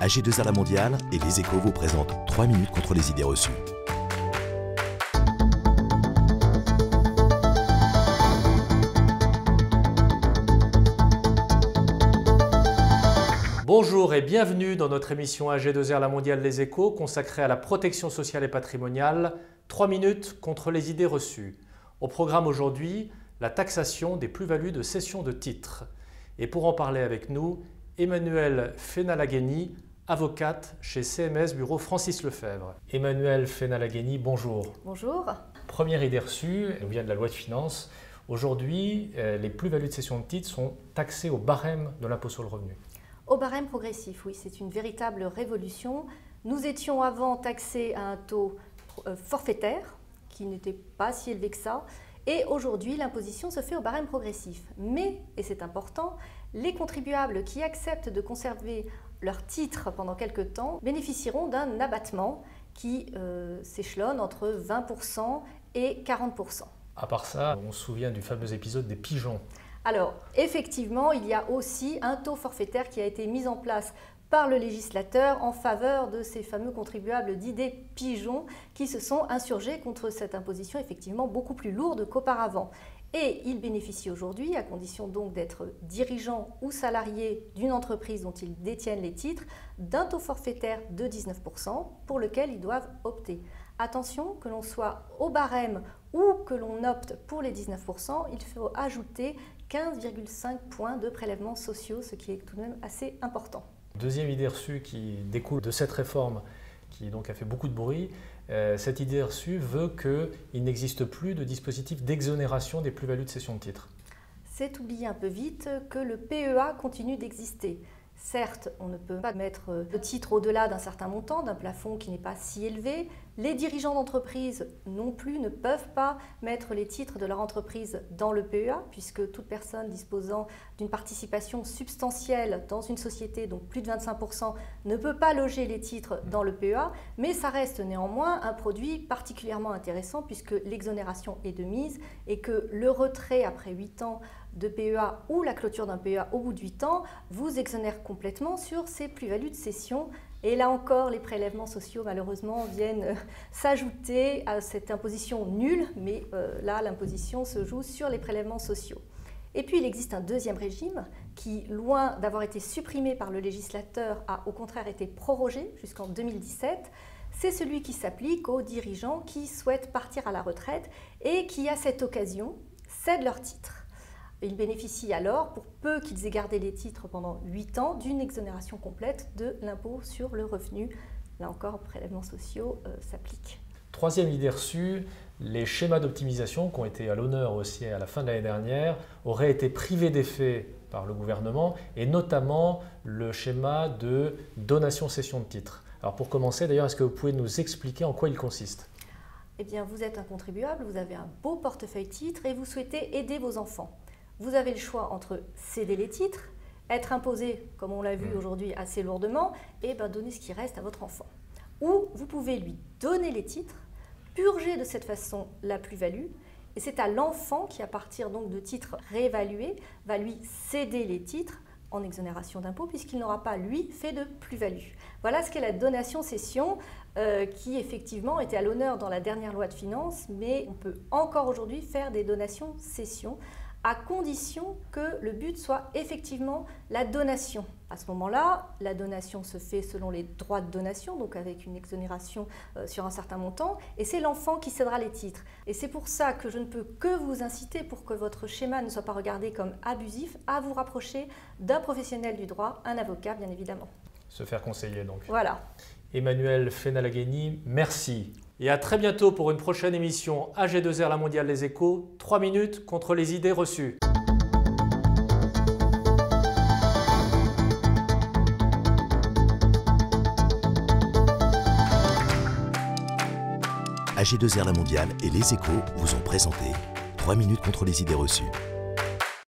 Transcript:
AG2R La Mondiale et Les Échos vous présentent 3 minutes contre les idées reçues. Bonjour et bienvenue dans notre émission AG2R La Mondiale Les Échos consacrée à la protection sociale et patrimoniale, 3 minutes contre les idées reçues. Au programme aujourd'hui, la taxation des plus-values de cession de titres. Et pour en parler avec nous, Emmanuelle Fenalagheni, avocate chez CMS Bureau Francis Lefebvre. Emmanuelle Fenalagheni, bonjour. Bonjour. Première idée reçue, elle vient de la loi de finances. Aujourd'hui, les plus-values de cession de titres sont taxées au barème de l'impôt sur le revenu. Au barème progressif, oui, c'est une véritable révolution. Nous étions avant taxés à un taux forfaitaire, qui n'était pas si élevé que ça, et aujourd'hui l'imposition se fait au barème progressif. Mais, et c'est important, les contribuables qui acceptent de conserver leur titre pendant quelques temps bénéficieront d'un abattement qui s'échelonne entre 20% et 40%. À part ça, on se souvient du fameux épisode des pigeons. Alors, effectivement, il y a aussi un taux forfaitaire qui a été mis en place par le législateur en faveur de ces fameux contribuables dits des pigeons qui se sont insurgés contre cette imposition effectivement beaucoup plus lourde qu'auparavant. Et ils bénéficient aujourd'hui, à condition donc d'être dirigeants ou salariés d'une entreprise dont ils détiennent les titres, d'un taux forfaitaire de 19% pour lequel ils doivent opter. Attention, que l'on soit au barème ou que l'on opte pour les 19%, il faut ajouter 15,5 points de prélèvements sociaux, ce qui est tout de même assez important. Deuxième idée reçue qui découle de cette réforme, qui donc a fait beaucoup de bruit, cette idée reçue veut qu'il n'existe plus de dispositif d'exonération des plus-values de cession de titres. C'est oublier un peu vite que le PEA continue d'exister. Certes, on ne peut pas mettre de titre au-delà d'un certain montant, d'un plafond qui n'est pas si élevé. Les dirigeants d'entreprise non plus ne peuvent pas mettre les titres de leur entreprise dans le PEA, puisque toute personne disposant d'une participation substantielle dans une société, donc plus de 25%, ne peut pas loger les titres dans le PEA, mais ça reste néanmoins un produit particulièrement intéressant puisque l'exonération est de mise et que le retrait après 8 ans de PEA ou la clôture d'un PEA au bout de 8 ans vous exonère complètement sur ces plus-values de cession. Et là encore, les prélèvements sociaux, malheureusement, viennent s'ajouter à cette imposition nulle, mais là, l'imposition se joue sur les prélèvements sociaux. Et puis, il existe un deuxième régime qui, loin d'avoir été supprimé par le législateur, a au contraire été prorogé jusqu'en 2017. C'est celui qui s'applique aux dirigeants qui souhaitent partir à la retraite et qui, à cette occasion, cèdent leurs titres. Ils bénéficient alors, pour peu qu'ils aient gardé les titres pendant 8 ans, d'une exonération complète de l'impôt sur le revenu. Là encore, prélèvements sociaux s'appliquent. Troisième idée reçue, les schémas d'optimisation qui ont été à l'honneur aussi à la fin de l'année dernière auraient été privés d'effet par le gouvernement et notamment le schéma de donation-cession de titres. Alors pour commencer d'ailleurs, est-ce que vous pouvez nous expliquer en quoi il consiste ? Eh bien, vous êtes un contribuable, vous avez un beau portefeuille titres et vous souhaitez aider vos enfants. Vous avez le choix entre céder les titres, être imposé, comme on l'a vu aujourd'hui assez lourdement, et donner ce qui reste à votre enfant. Ou vous pouvez lui donner les titres, purger de cette façon la plus-value, et c'est à l'enfant qui, à partir donc de titres réévalués, va lui céder les titres en exonération d'impôt, puisqu'il n'aura pas, lui, fait de plus-value. Voilà ce qu'est la donation-cession, qui effectivement était à l'honneur dans la dernière loi de finances, mais on peut encore aujourd'hui faire des donations-cessions, à condition que le but soit effectivement la donation. À ce moment-là, la donation se fait selon les droits de donation, donc avec une exonération sur un certain montant, et c'est l'enfant qui cédera les titres. Et c'est pour ça que je ne peux que vous inciter, pour que votre schéma ne soit pas regardé comme abusif, à vous rapprocher d'un professionnel du droit, un avocat bien évidemment. Se faire conseiller donc. Voilà. Emmanuelle Fenalagheni, merci. Et à très bientôt pour une prochaine émission AG2R La Mondiale Les Échos, 3 minutes contre les idées reçues. AG2R La Mondiale et Les Échos vous ont présenté 3 minutes contre les idées reçues.